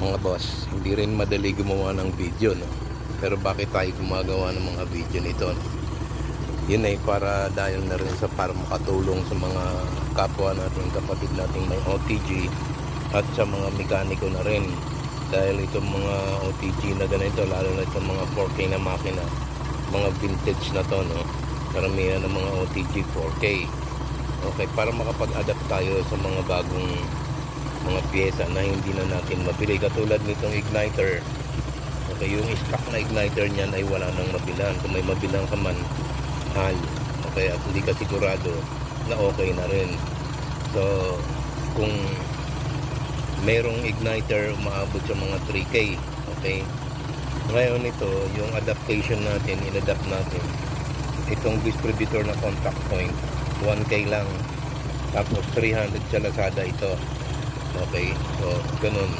mga boss. Hindi rin madali gumawa ng video, no? Pero bakit tayo gumagawa ng mga video nito, no? Yun ay para dahil na rin para makatulong sa mga kapwa natin, kapatid natin may OTG at sa mga mekaniko na rin. Dahil itong mga OTG na ganito, lalo na itong mga 4K na makina, mga vintage na to, no? Karamihan ng mga OTG 4K. Okay, para makapag-adapt tayo sa mga bagong mga pyesa na hindi na natin mabili, katulad nitong igniter. Okay, yung stock na igniter niyan ay wala nang mabilan. Kung may mabilang ka man, mahal. Okay, at hindi ka sigurado na okay na rin. So kung merong igniter umaabot sa mga 3K, okay, ngayon ito yung adaptation natin, in-adapt natin itong distributor na contact point, 1K lang, tapos 300 sa Lazada ito. Okay, so ganun.